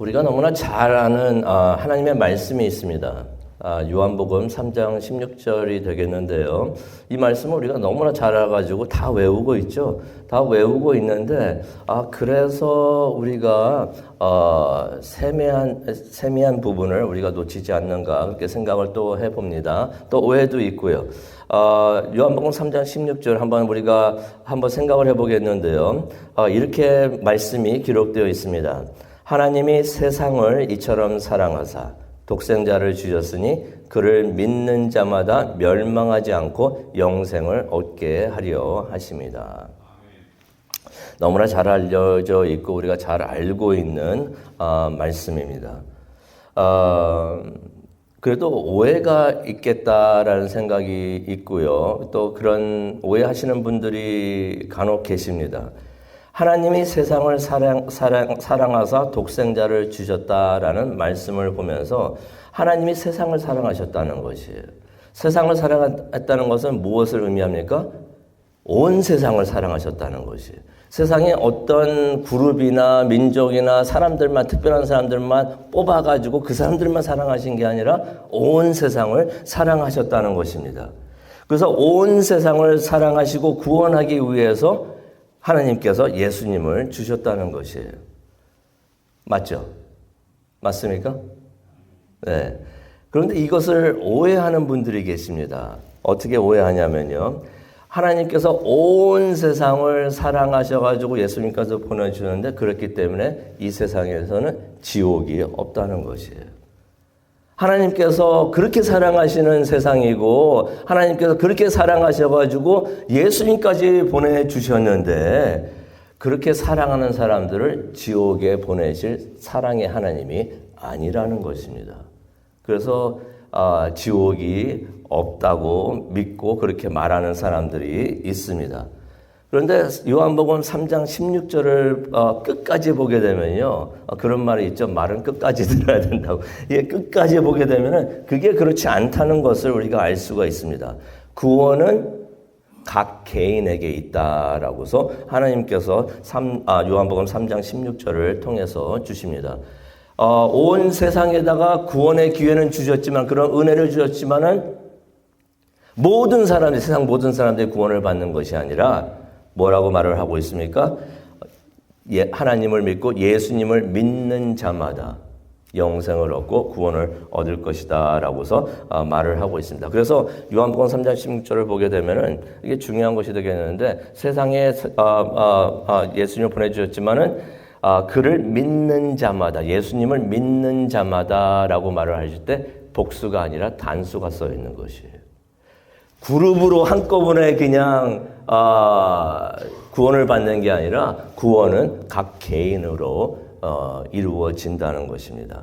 우리가 너무나 잘 아는 하나님의 말씀이 있습니다. 요한복음 3장 16절이 되겠는데요. 이 말씀을 우리가 너무나 잘 알아가지고 다 외우고 있죠. 다 외우고 있는데 그래서 우리가 세미한 부분을 우리가 놓치지 않는가 그렇게 생각을 또 해봅니다. 또 오해도 있고요. 요한복음 3장 16절 우리가 한번 생각을 해보겠는데요. 이렇게 말씀이 기록되어 있습니다. 하나님이 세상을 이처럼 사랑하사 독생자를 주셨으니 그를 믿는 자마다 멸망하지 않고 영생을 얻게 하려 하십니다. 너무나 잘 알려져 있고 우리가 잘 알고 있는 말씀입니다. 그래도 오해가 있겠다라는 생각이 있고요. 또 그런 오해하시는 분들이 간혹 계십니다. 하나님이 세상을 사랑하사 독생자를 주셨다라는 말씀을 보면서 하나님이 세상을 사랑하셨다는 것이에요. 세상을 사랑했다는 것은 무엇을 의미합니까? 온 세상을 사랑하셨다는 것이에요. 세상에 어떤 그룹이나 민족이나 사람들만, 특별한 사람들만 뽑아가지고 그 사람들만 사랑하신 게 아니라 온 세상을 사랑하셨다는 것입니다. 그래서 온 세상을 사랑하시고 구원하기 위해서 하나님께서 예수님을 주셨다는 것이에요. 맞죠? 맞습니까? 네. 그런데 이것을 오해하는 분들이 계십니다. 어떻게 오해하냐면요. 하나님께서 온 세상을 사랑하셔가지고 예수님께서 보내주셨는데 그렇기 때문에 이 세상에서는 지옥이 없다는 것이에요. 하나님께서 그렇게 사랑하시는 세상이고 하나님께서 그렇게 사랑하셔가지고 예수님까지 보내주셨는데 그렇게 사랑하는 사람들을 지옥에 보내실 사랑의 하나님이 아니라는 것입니다. 그래서 지옥이 없다고 믿고 그렇게 말하는 사람들이 있습니다. 그런데 요한복음 3장 16절을 끝까지 보게 되면요. 그런 말이 있죠. 말은 끝까지 들어야 된다고. 예, 끝까지 보게 되면은 그게 그렇지 않다는 것을 우리가 알 수가 있습니다. 구원은 각 개인에게 있다라고서 하나님께서 요한복음 3장 16절을 통해서 주십니다. 온 세상에다가 구원의 기회는 주셨지만 그런 은혜를 주셨지만은 모든 사람들이 세상 모든 사람들이 구원을 받는 것이 아니라 뭐라고 말을 하고 있습니까? 하나님을 믿고 예수님을 믿는 자마다 영생을 얻고 구원을 얻을 것이다 라고서 말을 하고 있습니다. 그래서 요한복음 3장 16절을 보게 되면은 이게 중요한 것이 되겠는데 세상에 예수님을 보내주셨지만은 그를 믿는 자마다 예수님을 믿는 자마다 라고 말을 하실 때 복수가 아니라 단수가 써 있는 것이에요. 그룹으로 한꺼번에 그냥 구원을 받는 게 아니라 구원은 각 개인으로 이루어진다는 것입니다.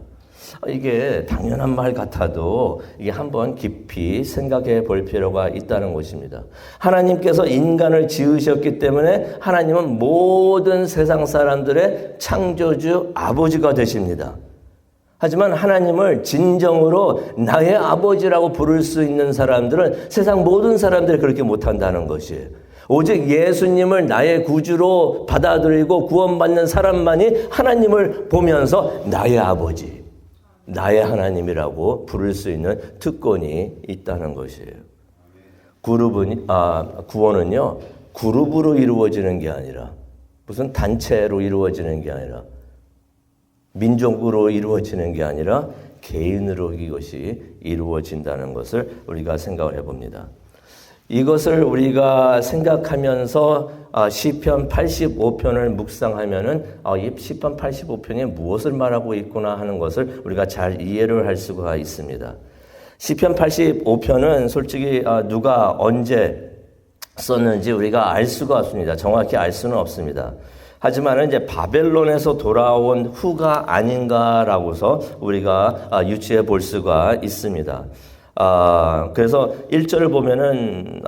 이게 당연한 말 같아도 이게 한번 깊이 생각해 볼 필요가 있다는 것입니다. 하나님께서 인간을 지으셨기 때문에 하나님은 모든 세상 사람들의 창조주 아버지가 되십니다. 하지만 하나님을 진정으로 나의 아버지라고 부를 수 있는 사람들은 세상 모든 사람들이 그렇게 못한다는 것이에요. 오직 예수님을 나의 구주로 받아들이고 구원받는 사람만이 하나님을 보면서 나의 아버지, 나의 하나님이라고 부를 수 있는 특권이 있다는 것이에요. 구원은요, 그룹으로 이루어지는 게 아니라 무슨 단체로 이루어지는 게 아니라 민족으로 이루어지는 게 아니라 개인으로 이것이 이루어진다는 것을 우리가 생각을 해봅니다. 이것을 우리가 생각하면서 시편 85편을 묵상하면은 이 시편 85편이 무엇을 말하고 있구나 하는 것을 우리가 잘 이해를 할 수가 있습니다. 시편 85편은 솔직히 누가 언제 썼는지 우리가 알 수가 없습니다. 정확히 알 수는 없습니다. 하지만 이제 바벨론에서 돌아온 후가 아닌가라고서 우리가 유추해 볼 수가 있습니다. 그래서 1절을 보면은,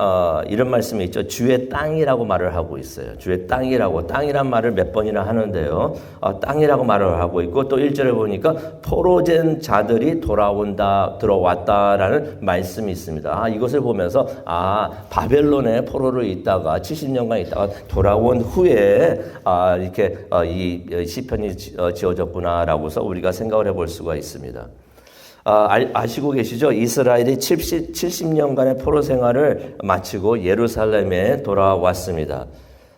이런 말씀이 있죠. 주의 땅이라고 말을 하고 있어요. 주의 땅이라고. 땅이란 말을 몇 번이나 하는데요. 땅이라고 말을 하고 있고, 또 1절을 보니까 포로된 자들이 들어왔다라는 말씀이 있습니다. 이것을 보면서, 바벨론에 포로로 있다가, 70년간 있다가 돌아온 후에, 이렇게, 이 시편이 지어졌구나라고서 우리가 생각을 해볼 수가 있습니다. 아시고 계시죠? 이스라엘이 70년간의 포로 생활을 마치고 예루살렘에 돌아왔습니다.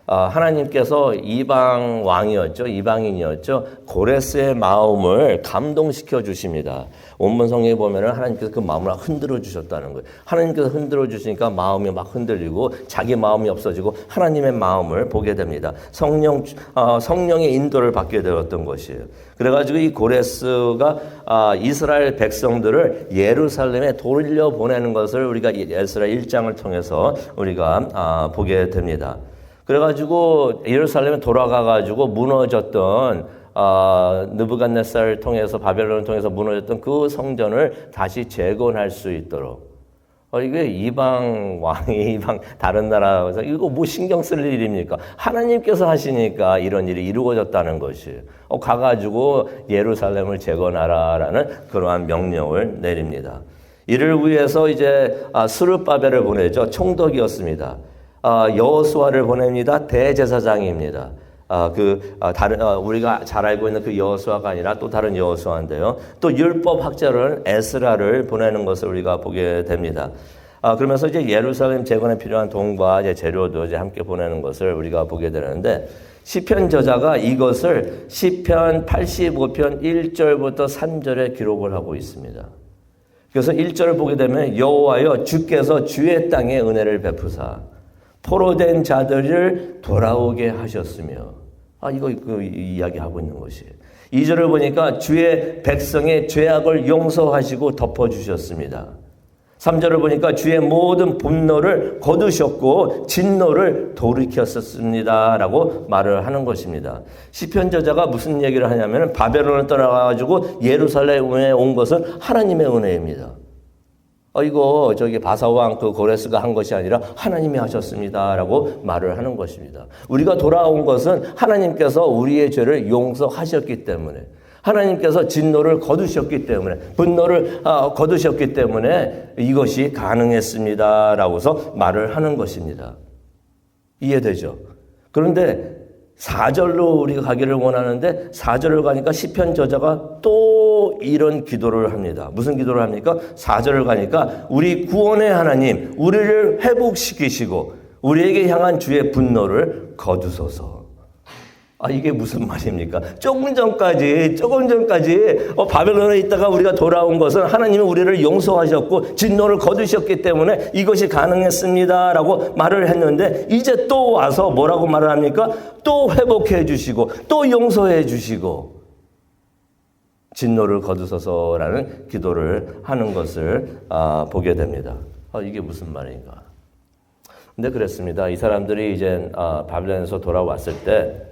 하나님께서 이방 왕이었죠. 이방인이었죠. 고레스의 마음을 감동시켜 주십니다. 원문 성경에 보면 하나님께서 그 마음을 흔들어 주셨다는 거예요. 하나님께서 흔들어 주시니까 마음이 막 흔들리고 자기 마음이 없어지고 하나님의 마음을 보게 됩니다. 성령의 인도를 받게 되었던 것이에요. 그래가지고 이 고레스가 이스라엘 백성들을 예루살렘에 돌려보내는 것을 우리가 에스라 1장을 통해서 우리가 보게 됩니다. 그래가지고 예루살렘에 돌아가가지고 무너졌던 느부갓네살을 통해서 바벨론을 통해서 무너졌던 그 성전을 다시 재건할 수 있도록 이게 이방 왕이 다른 나라에서 이거 뭐 신경 쓸 일입니까? 하나님께서 하시니까 이런 일이 이루어졌다는 것이에요. 가가지고 예루살렘을 재건하라라는 그러한 명령을 내립니다. 이를 위해서 이제 스룹바벨을 보내죠. 총독이었습니다. 여호수아를 보냅니다. 대제사장입니다. 우리가 잘 알고 있는 그 여호수아가 아니라 또 다른 여호수아인데요. 또 율법 학자로는 에스라를 보내는 것을 우리가 보게 됩니다. 그러면서 이제 예루살렘 재건에 필요한 돈과 이제 재료도 이제 함께 보내는 것을 우리가 보게 되는데, 시편 저자가 이것을 시편 85편 1절부터 3절에 기록을 하고 있습니다. 그래서 1절을 보게 되면 여호와여 주께서 주의 땅에 은혜를 베푸사 포로된 자들을 돌아오게 하셨으며, 이거 이야기하고 있는 것이에요. 2절을 보니까 주의 백성의 죄악을 용서하시고 덮어주셨습니다. 3절을 보니까 주의 모든 분노를 거두셨고 진노를 돌이켰었습니다 라고 말을 하는 것입니다. 시편 저자가 무슨 얘기를 하냐면 바벨론을 떠나가지고 예루살렘에 온 것은 하나님의 은혜입니다. 이거 바사왕 고레스가 한 것이 아니라 하나님이 하셨습니다라고 말을 하는 것입니다. 우리가 돌아온 것은 하나님께서 우리의 죄를 용서하셨기 때문에, 하나님께서 진노를 거두셨기 때문에, 분노를 거두셨기 때문에 이것이 가능했습니다라고서 말을 하는 것입니다. 이해되죠? 그런데 4절로 우리가 가기를 원하는데 4절을 가니까 시편 저자가 또 이런 기도를 합니다. 무슨 기도를 합니까? 4절을 가니까 우리 구원의 하나님, 우리를 회복시키시고 우리에게 향한 주의 분노를 거두소서. 이게 무슨 말입니까? 조금 전까지 바벨론에 있다가 우리가 돌아온 것은 하나님이 우리를 용서하셨고 진노를 거두셨기 때문에 이것이 가능했습니다라고 말을 했는데, 이제 또 와서 뭐라고 말을 합니까? 또 회복해 주시고 또 용서해 주시고 진노를 거두소서라는 기도를 하는 것을 보게 됩니다. 이게 무슨 말인가? 근데 그랬습니다. 이 사람들이 이제 바벨론에서 돌아왔을 때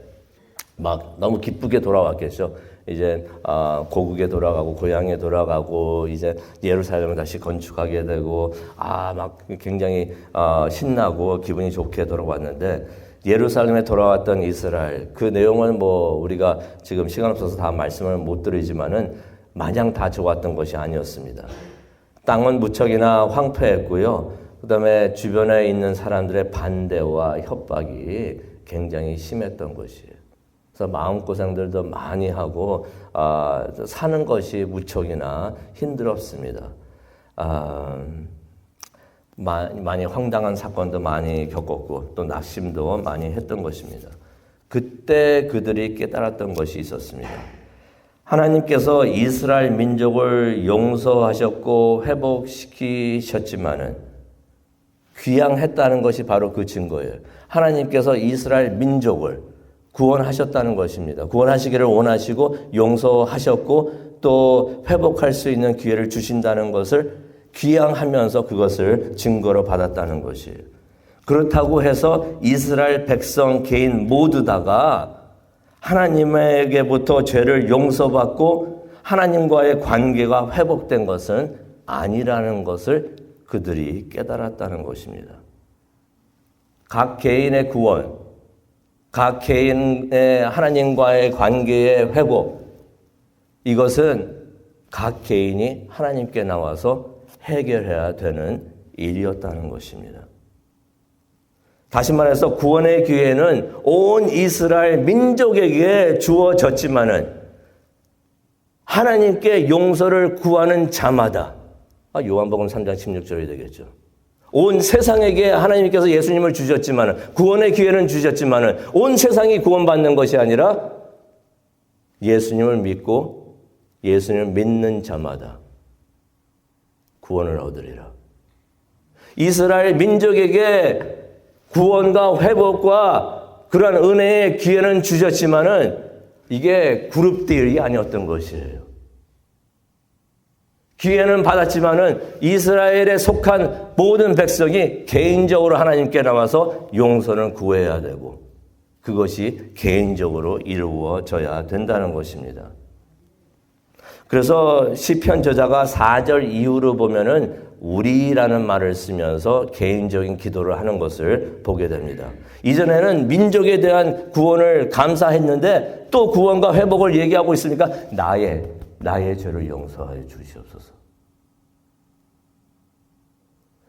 막 너무 기쁘게 돌아왔겠죠. 이제 고국에 돌아가고 고향에 돌아가고 이제 예루살렘을 다시 건축하게 되고 막 굉장히 신나고 기분이 좋게 돌아왔는데, 예루살렘에 돌아왔던 이스라엘, 그 내용은 우리가 지금 시간 없어서 다 말씀을 못 드리지만은 마냥 다 좋았던 것이 아니었습니다. 땅은 무척이나 황폐했고요. 그다음에 주변에 있는 사람들의 반대와 협박이 굉장히 심했던 것이에요. 그래서 마음고생들도 많이 하고 사는 것이 무척이나 힘들었습니다. 많이 황당한 사건도 많이 겪었고 또 낙심도 많이 했던 것입니다. 그때 그들이 깨달았던 것이 있었습니다. 하나님께서 이스라엘 민족을 용서하셨고 회복시키셨지만은 귀향했다는 것이 바로 그 증거예요. 하나님께서 이스라엘 민족을 구원하셨다는 것입니다. 구원하시기를 원하시고 용서하셨고 또 회복할 수 있는 기회를 주신다는 것을 귀향하면서 그것을 증거로 받았다는 것이에요. 그렇다고 해서 이스라엘 백성 개인 모두 다가 하나님에게부터 죄를 용서받고 하나님과의 관계가 회복된 것은 아니라는 것을 그들이 깨달았다는 것입니다. 각 개인의 구원, 각 개인의 하나님과의 관계의 회복, 이것은 각 개인이 하나님께 나와서 해결해야 되는 일이었다는 것입니다. 다시 말해서 구원의 기회는 온 이스라엘 민족에게 주어졌지만은 하나님께 용서를 구하는 자마다, 요한복음 3장 16절이 되겠죠. 온 세상에게 하나님께서 예수님을 주셨지만은, 구원의 기회는 주셨지만은 온 세상이 구원받는 것이 아니라 예수님을 믿고 예수님을 믿는 자마다 구원을 얻으리라. 이스라엘 민족에게 구원과 회복과 그러한 은혜의 기회는 주셨지만은 이게 그룹들이 아니었던 것이에요. 기회는 받았지만은 이스라엘에 속한 모든 백성이 개인적으로 하나님께 나와서 용서를 구해야 되고 그것이 개인적으로 이루어져야 된다는 것입니다. 그래서 시편 저자가 4절 이후로 보면은 우리라는 말을 쓰면서 개인적인 기도를 하는 것을 보게 됩니다. 이전에는 민족에 대한 구원을 감사했는데 또 구원과 회복을 얘기하고 있으니까 나의 죄를 용서하여 주시옵소서.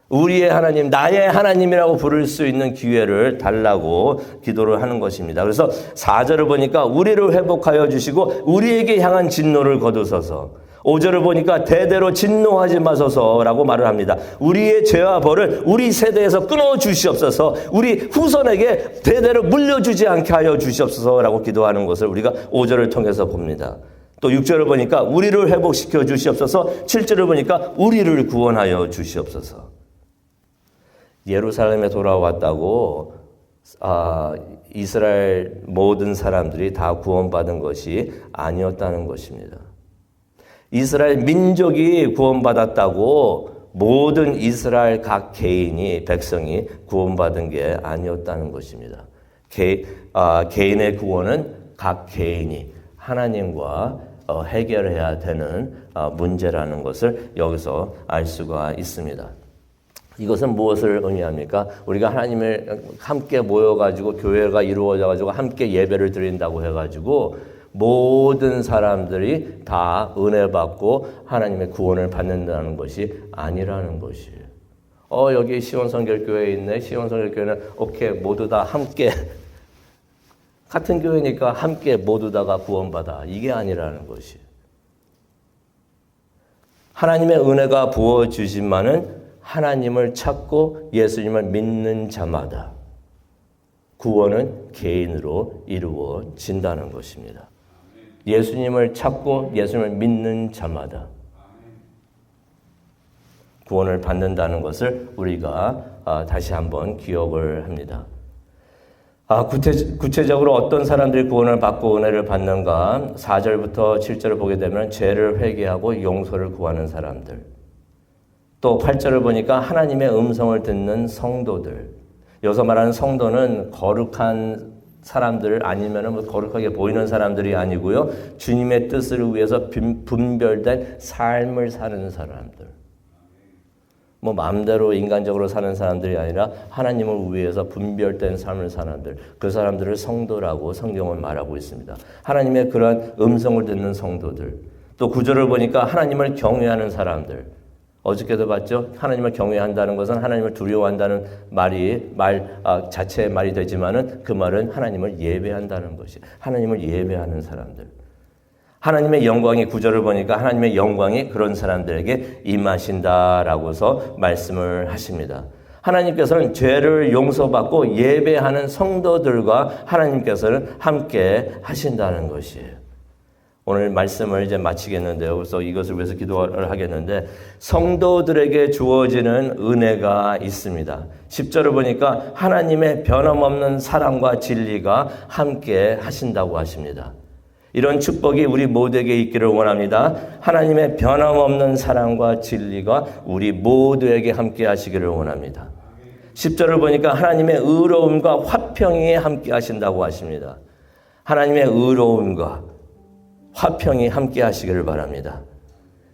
우리의 하나님, 나의 하나님이라고 부를 수 있는 기회를 달라고 기도를 하는 것입니다. 그래서 4절을 보니까 우리를 회복하여 주시고 우리에게 향한 진노를 거두소서. 5절을 보니까 대대로 진노하지 마소서라고 말을 합니다. 우리의 죄와 벌을 우리 세대에서 끊어 주시옵소서. 우리 후손에게 대대로 물려주지 않게 하여 주시옵소서라고 기도하는 것을 우리가 5절을 통해서 봅니다. 또 6절을 보니까 우리를 회복시켜 주시옵소서. 7절을 보니까 우리를 구원하여 주시옵소서. 예루살렘에 돌아왔다고 이스라엘 모든 사람들이 다 구원받은 것이 아니었다는 것입니다. 이스라엘 민족이 구원받았다고 모든 이스라엘 각 개인이, 백성이 구원받은 게 아니었다는 것입니다. 개인의 구원은 각 개인이 하나님과 해결해야 되는 문제라는 것을 여기서 알 수가 있습니다. 이것은 무엇을 의미합니까? 우리가 하나님을 함께 모여가지고 교회가 이루어져가지고 함께 예배를 드린다고 해가지고 모든 사람들이 다 은혜 받고 하나님의 구원을 받는다는 것이 아니라는 것이에요. 여기 시온성결교회에 있네. 시온성결교회는 오케이, 모두 다 함께 같은 교회니까 함께 모두 다가 구원받아. 이게 아니라는 것이에요. 하나님의 은혜가 부어주심만은 하나님을 찾고 예수님을 믿는 자마다 구원은 개인으로 이루어진다는 것입니다. 예수님을 찾고 예수님을 믿는 자마다 구원을 받는다는 것을 우리가 다시 한번 기억을 합니다. 구체적으로 어떤 사람들이 구원을 받고 은혜를 받는가? 4절부터 7절을 보게 되면 죄를 회개하고 용서를 구하는 사람들. 또 8절을 보니까 하나님의 음성을 듣는 성도들. 여기서 말하는 성도는 거룩한 사람들 아니면 거룩하게 보이는 사람들이 아니고요. 주님의 뜻을 위해서 분별된 삶을 사는 사람들. 마음대로 인간적으로 사는 사람들이 아니라 하나님을 위해서 분별된 삶을 사는 사람들. 그 사람들을 성도라고 성경은 말하고 있습니다. 하나님의 그러한 음성을 듣는 성도들. 또 9절을 보니까 하나님을 경외하는 사람들. 어저께도 봤죠? 하나님을 경외한다는 것은 하나님을 두려워한다는 말 자체의 말이 되지만은 그 말은 하나님을 예배한다는 것이. 하나님을 예배하는 사람들. 하나님의 영광이 9절을 보니까 하나님의 영광이 그런 사람들에게 임하신다라고서 말씀을 하십니다. 하나님께서는 죄를 용서받고 예배하는 성도들과 하나님께서는 함께 하신다는 것이에요. 오늘 말씀을 이제 마치겠는데요. 그래서 이것을 위해서 기도를 하겠는데 성도들에게 주어지는 은혜가 있습니다. 10절을 보니까 하나님의 변함없는 사랑과 진리가 함께 하신다고 하십니다. 이런 축복이 우리 모두에게 있기를 원합니다. 하나님의 변함없는 사랑과 진리가 우리 모두에게 함께 하시기를 원합니다. 10절을 보니까 하나님의 의로움과 화평이 함께 하신다고 하십니다. 하나님의 의로움과 화평이 함께 하시기를 바랍니다.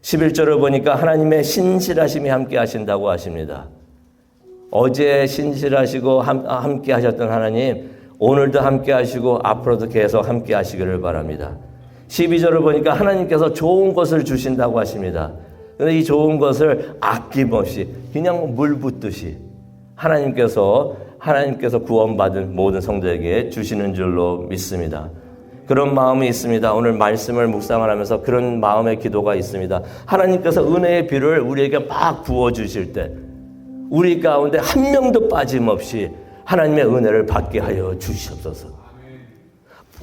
11절을 보니까 하나님의 신실하심이 함께 하신다고 하십니다. 어제 신실하시고 함께 하셨던 하나님, 오늘도 함께 하시고 앞으로도 계속 함께 하시기를 바랍니다. 12절을 보니까 하나님께서 좋은 것을 주신다고 하십니다. 그런데 이 좋은 것을 아낌없이 그냥 물 붓듯이 하나님께서 구원받은 모든 성도에게 주시는 줄로 믿습니다. 그런 마음이 있습니다. 오늘 말씀을 묵상을 하면서 그런 마음의 기도가 있습니다. 하나님께서 은혜의 비를 우리에게 막 부어주실 때 우리 가운데 한 명도 빠짐없이 하나님의 은혜를 받게 하여 주시옵소서.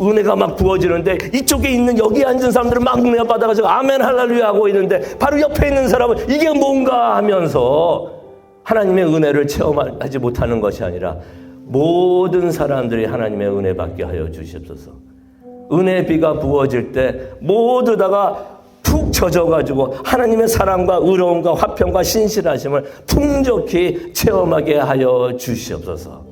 은혜가 막 부어지는데 이쪽에 있는 여기 앉은 사람들은 막 은혜 받아가지고 아멘 할렐루야 하고 있는데 바로 옆에 있는 사람은 이게 뭔가 하면서 하나님의 은혜를 체험하지 못하는 것이 아니라 모든 사람들이 하나님의 은혜 받게 하여 주시옵소서. 은혜의 비가 부어질 때 모두 다가 푹 젖어가지고 하나님의 사랑과 의로움과 화평과 신실하심을 풍족히 체험하게 하여 주시옵소서.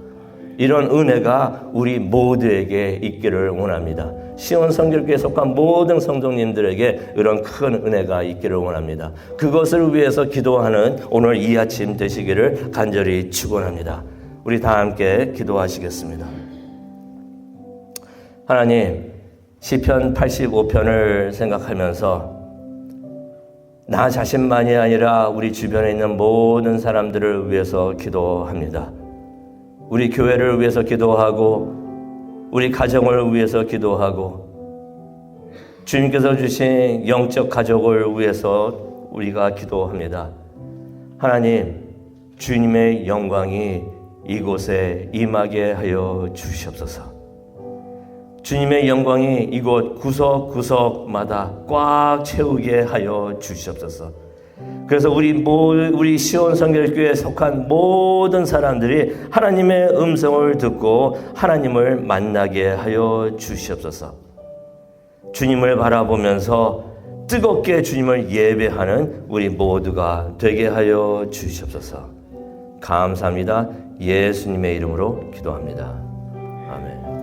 이런 은혜가 우리 모두에게 있기를 원합니다. 시온 성결교회에 속한 모든 성도님들에게 이런 큰 은혜가 있기를 원합니다. 그것을 위해서 기도하는 오늘 이 아침 되시기를 간절히 축원합니다. 우리 다 함께 기도하시겠습니다. 하나님, 시편 85편을 생각하면서 나 자신만이 아니라 우리 주변에 있는 모든 사람들을 위해서 기도합니다. 우리 교회를 위해서 기도하고 우리 가정을 위해서 기도하고 주님께서 주신 영적 가족을 위해서 우리가 기도합니다. 하나님, 주님의 영광이 이곳에 임하게 하여 주시옵소서. 주님의 영광이 이곳 구석구석마다 꽉 채우게 하여 주시옵소서. 그래서 우리 시온 성결교회에 속한 모든 사람들이 하나님의 음성을 듣고 하나님을 만나게 하여 주시옵소서. 주님을 바라보면서 뜨겁게 주님을 예배하는 우리 모두가 되게 하여 주시옵소서. 감사합니다. 예수님의 이름으로 기도합니다. 아멘.